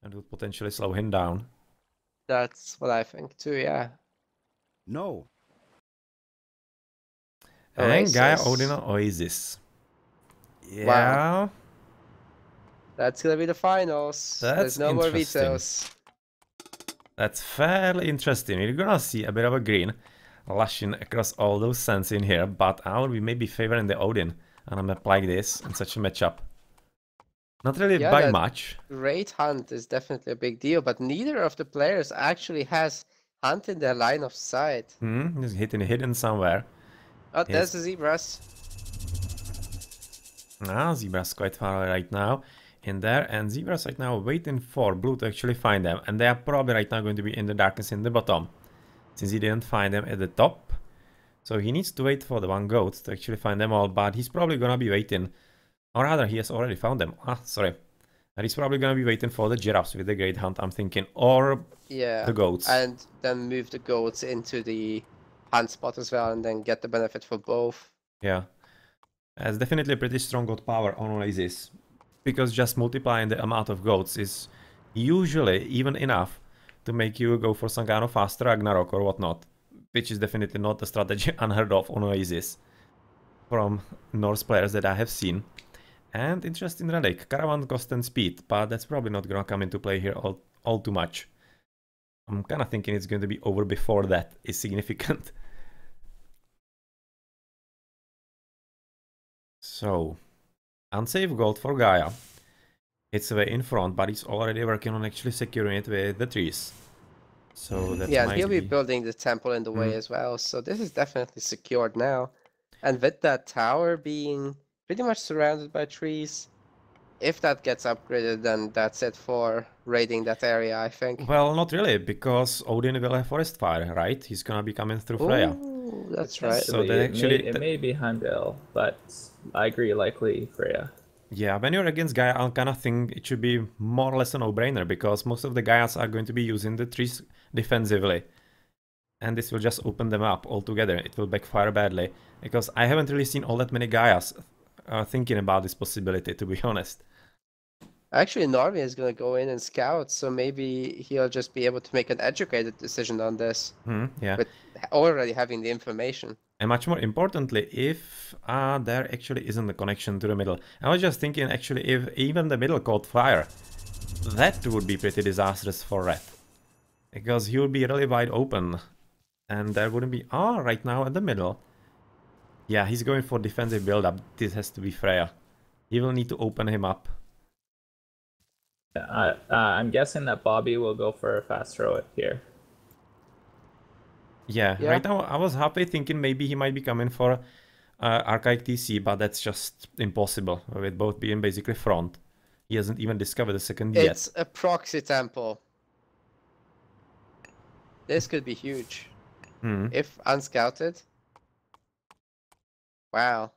and would potentially slow him down. That's what I think too, yeah. No. And Gaia, Oasis. Odin, Oasis. Yeah. Wow. That's gonna be the finals. That's There's no more interesting. vetoes. That's fairly interesting. We're gonna see a bit of a green lashing across all those sands in here, but I will be maybe favoring the Odin on a map like this in such a matchup. Not really Yeah, by that much. great hunt is definitely a big deal, but neither of the players actually has hunt in their line of sight. Just hitting hidden somewhere. Oh, there's the zebras. Zebra's quite far away right now in there, and Zebra's right now waiting for Blue to actually find them, and they are probably right now going to be in the darkness in the bottom, since he didn't find them at the top. So he needs to wait for the one goat to actually find them all, but he's probably gonna be waiting, or rather he has already found them. Sorry. And he's probably gonna be waiting for the giraffes with the great hunt, I'm thinking, or the goats. And then move the goats into the hunt spot as well, and then get the benefit for both. Yeah. It's definitely a pretty strong goat power on Oasis, because just multiplying the amount of goats is usually even enough to make you go for some kind of fast Ragnarok or whatnot, which is definitely not a strategy unheard of on Oasis from Norse players that I have seen. And interesting relic, Caravan cost and speed, but that's probably not gonna come into play here all too much. I'm kinda thinking it's going to be over before that is significant. So, unsafe gold for Gaia. It's way in front, but he's already working on actually securing it with the trees. So that Yeah, and might he'll be building the temple in the way as well, so this is definitely secured now. And with that tower being pretty much surrounded by trees, if that gets upgraded, then that's it for raiding that area, I think. Well, not really, because Odin will have forest fire, right? He's gonna be coming through Freya. Ooh, that's right. So that actually it may be Heimdall, but I agree, likely Freya. Yeah, when you're against Gaia, I kind of think it should be more or less a no-brainer, because most of the Gaias are going to be using the trees defensively. And this will just open them up altogether. It will backfire badly, because I haven't really seen all that many Gaias thinking about this possibility, to be honest. Actually, Narvi is going to go in and scout, so maybe he'll just be able to make an educated decision on this. Yeah. With already having the information. And much more importantly, if there actually isn't a connection to the middle. I was just thinking, actually, if even the middle caught fire, that would be pretty disastrous for Red. Because he would be really wide open. And there wouldn't be... right now at the middle. Yeah, he's going for defensive build-up. This has to be Freya. He will need to open him up. I'm guessing that Bobby will go for a fast throw here. Yeah, right now I was halfway thinking maybe he might be coming for Archaic TC, but that's just impossible, with both being basically front. He hasn't even discovered the second yet. It's a proxy temple. This could be huge. If unscouted. Wow.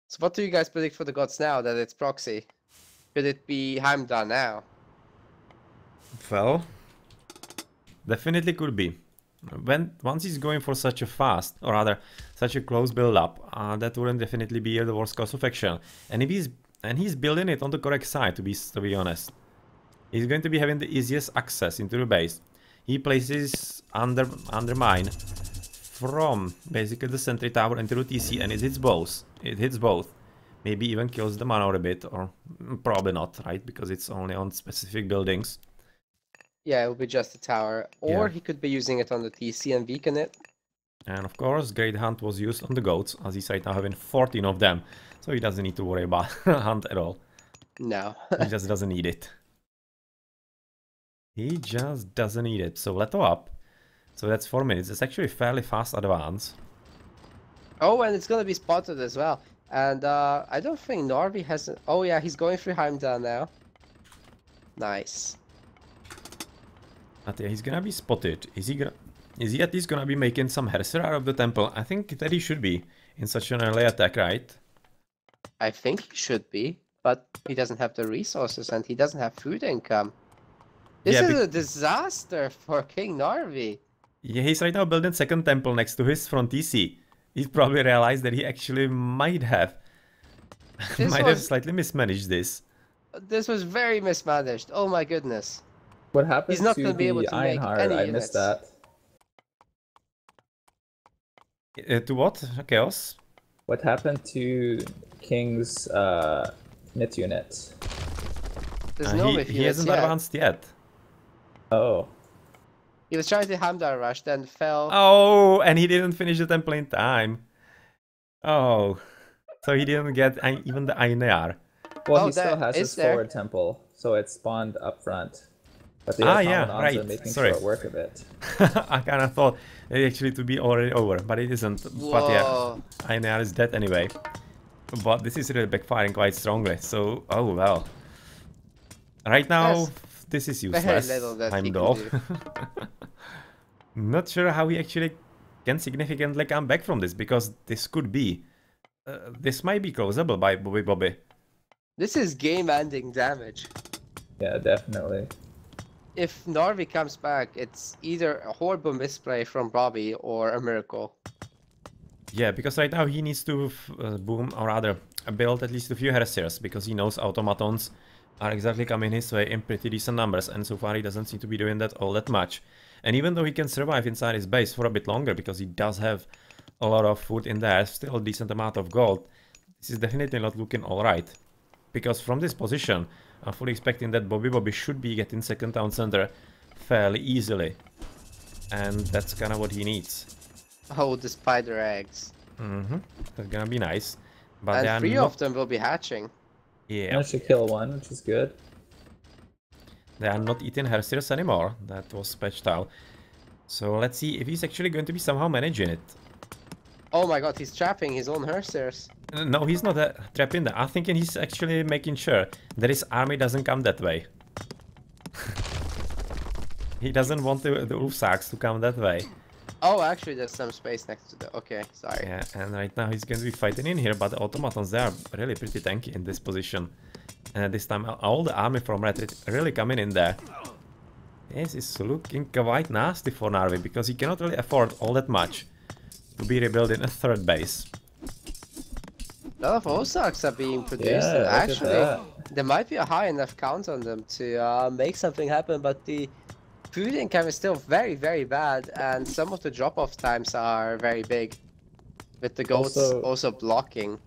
So what do you guys predict for the gods now that it's proxy? Could it be Heimdall now? Well, definitely could be. Once he's going for such a fast, or rather, such a close build-up, that wouldn't definitely be the worst course of action. And if he's building it on the correct side, to be honest, he's going to be having the easiest access into the base. He places undermine from basically the sentry tower into the TC, and it hits both. It hits both. Maybe even kills the manor a bit, or probably not, right? Because it's only on specific buildings. Yeah, it will be just a tower. Or he could be using it on the TC and weaken it. And of course, Great Hunt was used on the goats, as he's right now having 14 of them. So he doesn't need to worry about Hunt at all. No. He just doesn't need it. He just doesn't need it. So Leto up. So that's 4 minutes. It's actually fairly fast advance. Oh, and it's gonna be spotted as well. And I don't think Narvi has... Oh yeah, he's going through Heimdall now. Nice. But yeah, he's gonna be spotted. Is he at least gonna be making some Herser out of the temple? I think that he should be in such an early attack, right? I think he should be, but he doesn't have the resources and he doesn't have food income. This is a disaster for KingNarVi. Yeah, he's right now building second temple next to his front TC. He's probably realized that he actually might have slightly mismanaged this. This was very mismanaged. Oh my goodness. What happened He's not to going to be able the to make Ironheart? any I units. missed that. To what? Chaos? What happened to King's Myth unit? There's no He Myth units hasn't yet. advanced yet. Oh. He was trying to Hamdar rush, then fell. Oh, and he didn't finish the temple in time. Oh, so he didn't get even the Ainear. Well, Oh, he still that has is his there. forward temple, so it's spawned up front. But the Yeah, automatons right. are making Sorry. short work of it. I kind of thought it actually to be already over, but it isn't. Whoa. But yeah, Ainear is dead anyway. But this is really backfiring quite strongly, so oh well. Right now, this is Very useless. little that he Heimdall. can do. Not sure how he actually can significantly come back from this, because this could be... this might be closable by bobibobi. This is game-ending damage. Yeah, definitely. If Narvi comes back, it's either a horrible misplay from Bobby or a miracle. Yeah, because right now he needs to boom, or rather build at least a few heresiers, because he knows automatons are exactly coming his way in pretty decent numbers, and so far he doesn't seem to be doing that all that much. And even though he can survive inside his base for a bit longer, because he does have a lot of food in there, still a decent amount of gold, this is definitely not looking alright. Because from this position, I'm fully expecting that bobibobi should be getting second town center fairly easily. And that's kind of what he needs. Oh, the spider eggs. That's gonna be nice. But And 3 of them will be hatching. Yeah. Managed to kill one, which is good. They are not eating heresiers anymore. That was patched out. So let's see if he's actually going to be somehow managing it. Oh my god, he's trapping his own Hersters. No, he's not trapping them. I'm thinking he's actually making sure that his army doesn't come that way. He doesn't want the Ulfsarks to come that way. Oh, actually, there's some space next to the... Okay, sorry. Yeah, and right now he's going to be fighting in here, but the automatons, they are really pretty tanky in this position. And at this time, all the army from Red is really coming in there. This is looking quite nasty for Narvi, because he cannot really afford all that much to be rebuilding a third base. A lot of Ozarks are being produced, Yeah, and look at actually, that. there might be a high enough count on them to make something happen, but the food income is still very, very bad, and some of the drop-off times are very big, with the goats also blocking.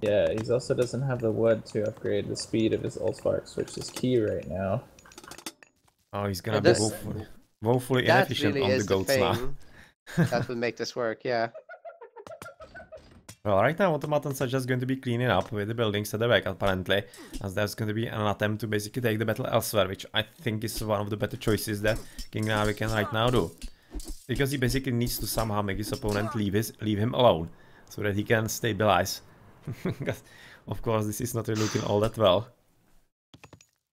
Yeah, he also doesn't have the wood to upgrade the speed of his Ulfsparks, which is key right now. Oh, he's gonna be woefully inefficient really on the goats now. That would make this work, yeah. Well, right now automatons are just going to be cleaning up with the buildings at the back, apparently, as there's going to be an attempt to basically take the battle elsewhere, which I think is one of the better choices that KingNarVi can right now do. Because he basically needs to somehow make his opponent leave him alone, so that he can stabilize. Because, of course, this is not really looking all that well.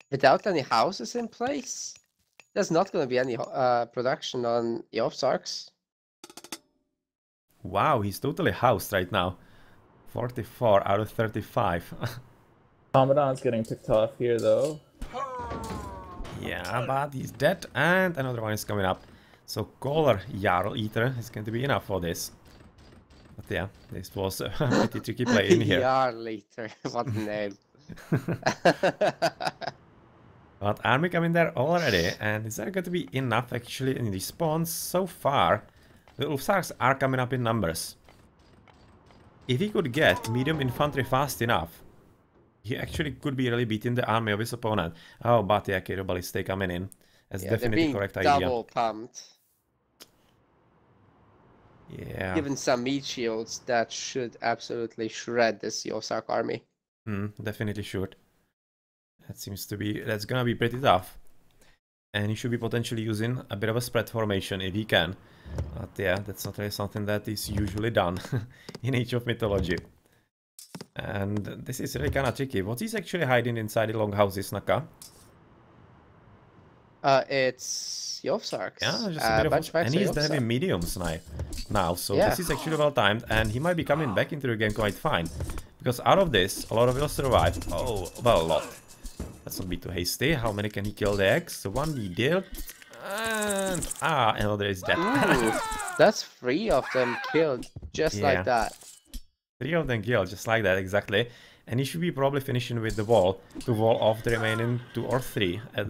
Without any houses in place, there's not going to be any production on Yovsarks. Wow, he's totally housed right now. 44 out of 35. Commandant's getting picked off here, though. Yeah, but he's dead, and another one is coming up. So Kohler Jarl Eater is going to be enough for this. But yeah, this was a pretty tricky play in here. Jarl Eater, what a name. But army coming there already, and is there going to be enough actually in response? So far, the Ulfsarks are coming up in numbers. If he could get medium infantry fast enough, he actually could be really beating the army of his opponent. Oh, but yeah, Kiro Ballista coming in. That's definitely the correct idea. Double pumped. Yeah. Given some meat shields, that should absolutely shred this Yosark army. Definitely should. That's gonna be pretty tough. And he should be potentially using a bit of a spread formation if he can. But yeah, that's not really something that is usually done in Age of Mythology. And this is really kind of tricky. What is actually hiding inside the longhouses, Naka? It's Yovsarks. Yeah, just a bit of... And he's having mediums now. So yeah. This is actually well timed, and he might be coming back into the game quite fine. Because out of this, a lot of will survive. Oh, well, a lot. Let's not be too hasty. How many can he kill the eggs? So one he did. And... another is dead. Ooh, that's 3 of them killed, just like that. 3 of them killed, just like that, exactly. and he should be probably finishing with the wall to wall off the remaining 2 or 3 at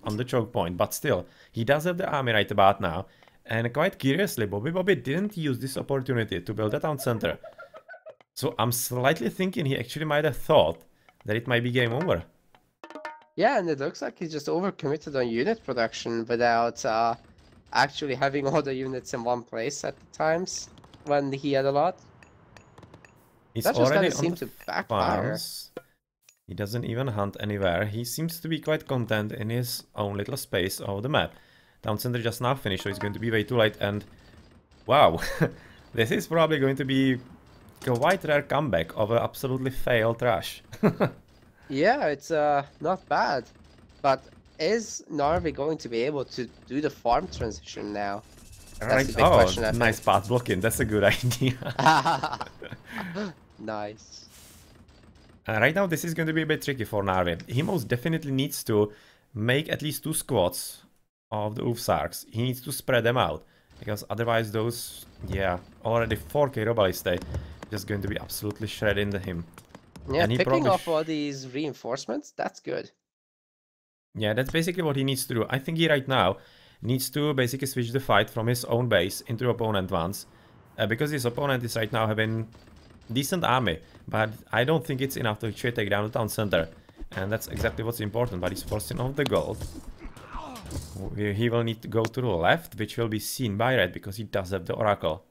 on the choke point. But still, he does have the army right about now, and quite curiously, bobibobi didn't use this opportunity to build a town center. So I'm slightly thinking he actually might have thought that it might be game over. Yeah, and it looks like he's just overcommitted on unit production without actually having all the units in one place at the times when he had a lot. He's That just kind already of on seemed the to backfire. farms. He doesn't even hunt anywhere. He seems to be quite content in his own little space of the map. Town center just now finished, so it's going to be way too late, and wow, this is probably going to be a quite rare comeback of an absolutely failed trash. Yeah, it's not bad, but is Narvi going to be able to do the farm transition now? That's the big question, I think. Nice path blocking, that's a good idea. Nice. Right now this is going to be a bit tricky for Narvi. He most definitely needs to make at least 2 squads of the Ufsarks. He needs to spread them out, because otherwise those, yeah, already 4k Robaliste just going to be absolutely shredding him. Yeah, and he picking probably off all these reinforcements, that's good. Yeah, that's basically what he needs to do. I think he right now needs to basically switch the fight from his own base into opponent ones, because his opponent is right now having decent army, but I don't think it's enough to actually take down the town center, and that's exactly what's important. But he's forcing off the gold. He will need to go to the left, which will be seen by red because he does have the oracle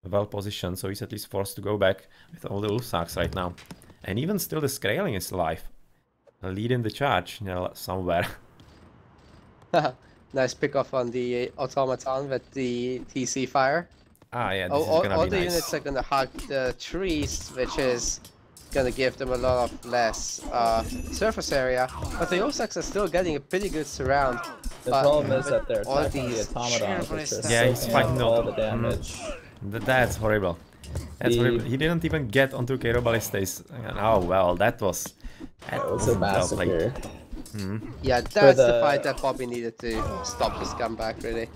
well positioned, so he's at least forced to go back with all the Ulfsarks right now. And even still the Skraeling is alive, leading the charge, you know, somewhere. Nice pick off on the automaton with the TC fire. Ah, yeah, this is gonna all be the nice. units are gonna hug the trees, which is gonna give them a lot of less surface area. But the Osaks are still getting a pretty good surround. The problem is that they're all attacking the these automatons, which are Yeah, he's soaking fighting up all the- the damage. That's horrible. That's horrible. He didn't even get onto K Ballistas. Oh well, that was a massacre. Yeah, that's the fight that Bobby needed to stop the scumbag, really.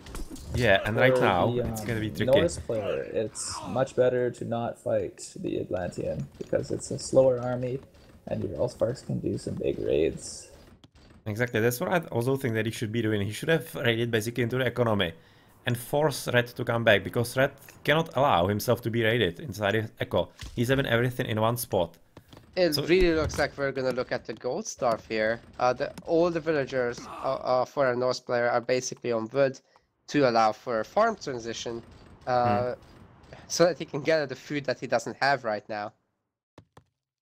Yeah, and right For now the, it's gonna be tricky. Norse player, it's much better to not fight the Atlantean because it's a slower army, and your Allsparks can do some big raids. Exactly, that's what I also think that he should be doing. He should have raided basically into the economy and force Red to come back, because Red cannot allow himself to be raided inside his echo. He's having everything in one spot. It really looks like we're gonna look at the gold staff here. All the villagers for a Norse player are basically on wood to allow for a farm transition, so that he can get at the food that he doesn't have right now.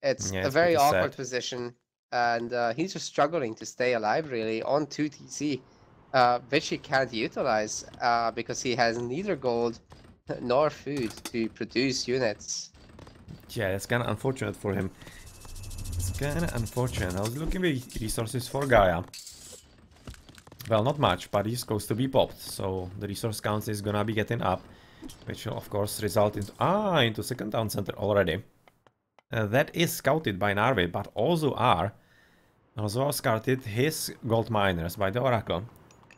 It's Yeah, a it's very pretty awkward sad. position, and he's just struggling to stay alive really on 2 TC, which he can't utilize because he has neither gold nor food to produce units. Yeah, that's kinda unfortunate for him. It's kinda unfortunate. I was looking at resources for Gaia. Well, not much, but he's supposed to be popped, so the resource count is gonna be getting up, which will of course result into second town center already. That is scouted by Narvi, but also are scouted his gold miners by the Oracle.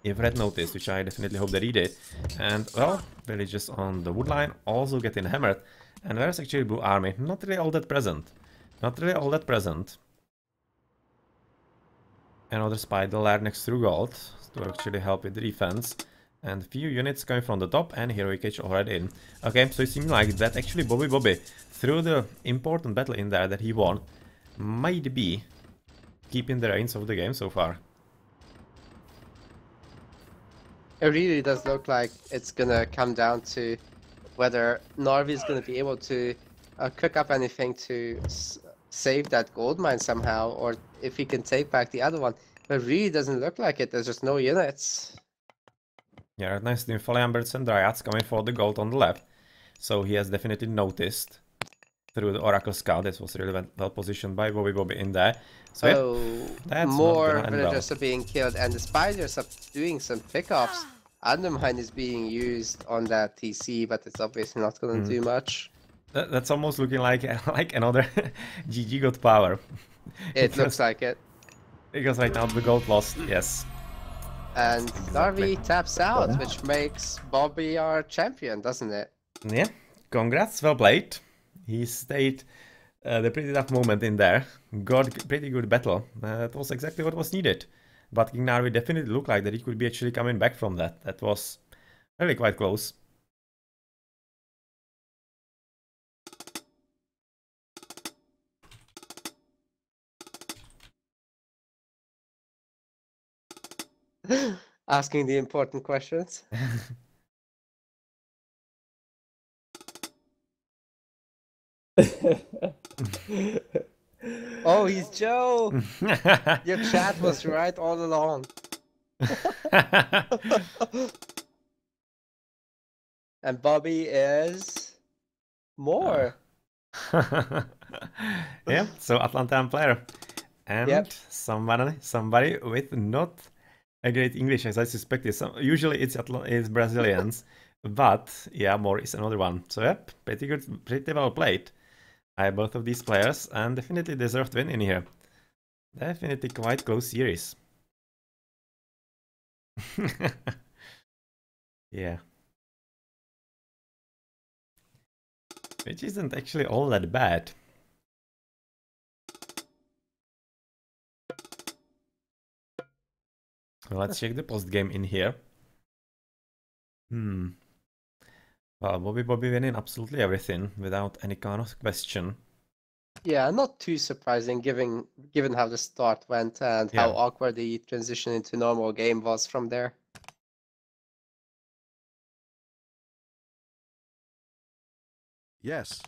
If Red noticed, which I definitely hope that he did. And well, villages on the wood line also getting hammered. And there's actually blue army, not really all that present. Not really all that present. Another spider lair next to gold to actually help with the defense. And few units coming from the top, and heroic age already in. Okay, so it seems like that actually bobibobi, through the important battle in there that he won, might be keeping the reins of the game so far. It really does look like it's gonna come down to whether Narvi is gonna be able to cook up anything to save that gold mine somehow, or if he can take back the other one. But it really doesn't look like it. There's just no units. Yeah, nice Nymphalian and Dryads coming for the gold on the left. So he has definitely noticed through the Oracle Scout. This was really well positioned by bobibobi in there. So Oh, that's more not gonna end villagers are being killed, and the spiders are doing some pickoffs. Undermine is being used on that TC, but it's obviously not going to do much. That's almost looking like another GG got power. It looks like it. Because right now the gold lost, yes. And Narvi taps out, which makes Bobby our champion, doesn't it? Yeah, congrats, well played. He stayed the pretty tough moment in there. Got pretty good battle. That was exactly what was needed. But KingNarVi definitely looked like that he could be actually coming back from that. That was really quite close. Asking the important questions. Oh, he's Joe! Your chat was right all along. And Bobby is more. Yeah, so Atlantean player. And Yep. somebody with not a great English, as I suspected. Usually it's Brazilians, but yeah, more is another one. So yep, pretty good, pretty well played by both of these players, and definitely deserved win in here. Definitely quite close series. Yeah. Which isn't actually all that bad. Let's check the post game in here. Well, bobibobi winning absolutely everything without any kind of question. Yeah, not too surprising given how the start went and how awkward the transition into normal game was from there. Yes.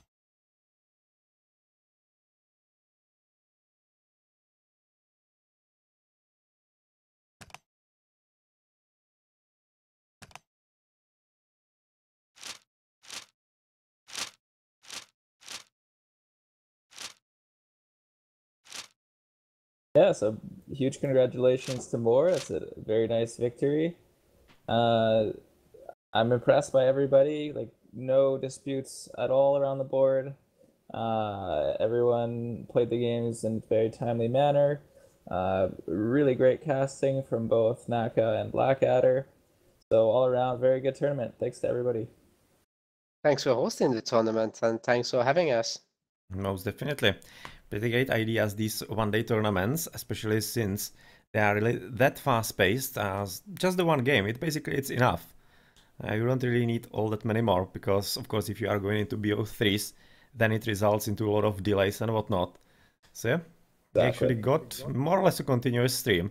Yeah, so huge congratulations to Moore. That's a very nice victory. I'm impressed by everybody. Like, no disputes at all around the board. Everyone played the games in a very timely manner. Really great casting from both Naka and Blackadder. So all around, very good tournament. Thanks to everybody. Thanks for hosting the tournament and thanks for having us. Most definitely. Pretty great ideas, these one-day tournaments, especially since they are really that fast-paced as just the one game. It's enough. You don't really need all that many more, because of course if you are going into BO3s, then it results into a lot of delays and whatnot. So yeah, we actually got more or less a continuous stream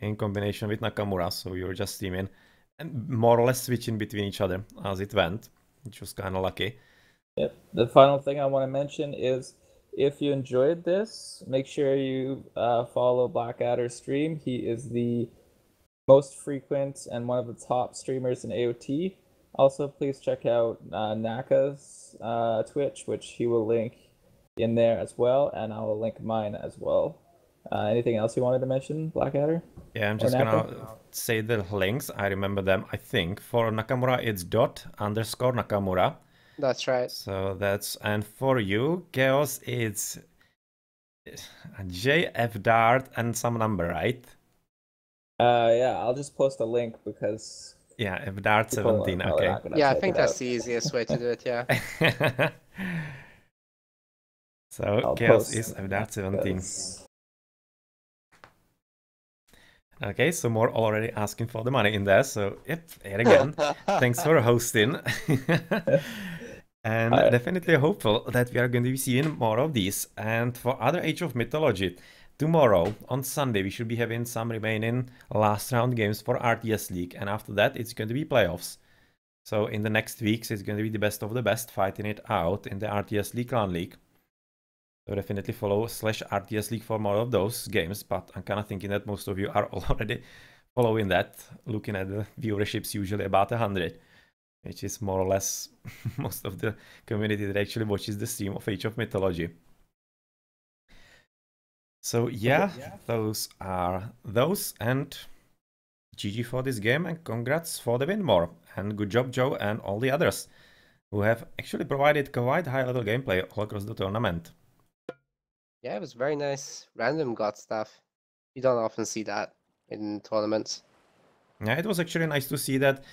in combination with Nakamura, so we were just streaming and more or less switching between each other as it went, which was kind of lucky. Yep. The final thing I want to mention is, if you enjoyed this, make sure you follow Blackadder's stream. He is the most frequent and one of the top streamers in AOT. Also, please check out Naka's Twitch, which he will link in there as well, and I will link mine as well. Anything else you wanted to mention, Blackadder? Yeah, I'm just gonna say the links. I remember them. I think for Nakamura it's _Nakamura. That's right. So that's, and for you, Chaos, it's JF Dart and some number, right? Yeah, I'll just post a link because. Yeah, F Dart 17. Okay. Yeah, I think that's the easiest way to do it. Yeah. So Chaos is F Dart 17. Okay, so more already asking for the money in there. So yep, here again. Thanks for hosting. And definitely hopeful that we are going to be seeing more of these. And for other Age of Mythology, tomorrow on Sunday we should be having some remaining last round games for RTS League, and after that it's going to be playoffs. So in the next weeks it's going to be the best of the best fighting it out in the RTS League Clan League. So definitely follow /RTS League for more of those games, but I'm kind of thinking that most of you are already following that, looking at the viewerships usually about 100, which is more or less most of the community that actually watches the stream of Age of Mythology. So yeah, those are those, and GG for this game, and congrats for the win, more, and good job Joe and all the others who have actually provided quite high level gameplay all across the tournament. Yeah, it was very nice random god stuff. You don't often see that in tournaments. Yeah, it was actually nice to see that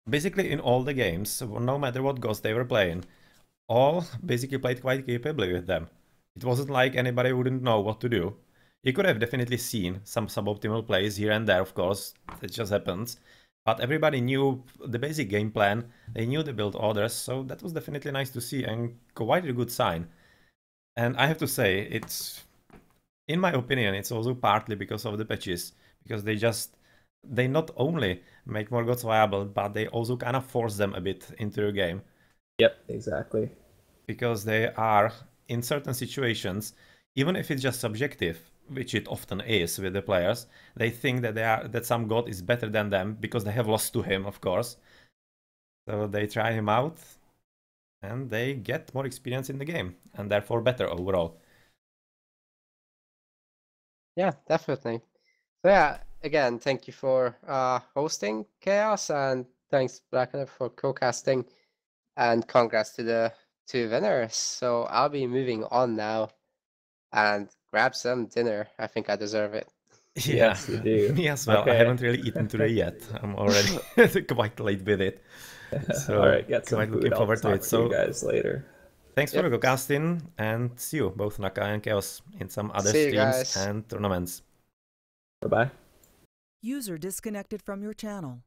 basically in all the games, no matter what gods they were playing, all basically played quite capably with them. It wasn't like anybody wouldn't know what to do. You could have definitely seen some suboptimal plays here and there, of course, it just happens. But everybody knew the basic game plan, they knew the build orders, so that was definitely nice to see and quite a good sign. And I have to say, it's, in my opinion, it's also partly because of the patches, because they not only make more gods viable, but they also kind of force them a bit into the game. Yep, exactly. Because they are, in certain situations, even if it's just subjective, which it often is with the players, they think that some god is better than them because they have lost to him, of course. So they try him out, and they get more experience in the game, and therefore better overall. Yeah, definitely. So yeah, again, thank you for hosting Chaos, and thanks Blackadder for co-casting, and congrats to the two winners. So I'll be moving on now and grab some dinner. I think I deserve it. Yeah, Yes, you do. me as well. Okay. I haven't really eaten today yet. I'm already quite late with it. So all right, get some quite food. looking I'll forward to talk it. to So you guys later. thanks for Yep. the co-casting, and see you both Naka and Chaos in some other See you streams guys. and tournaments. Bye bye. User disconnected from your channel.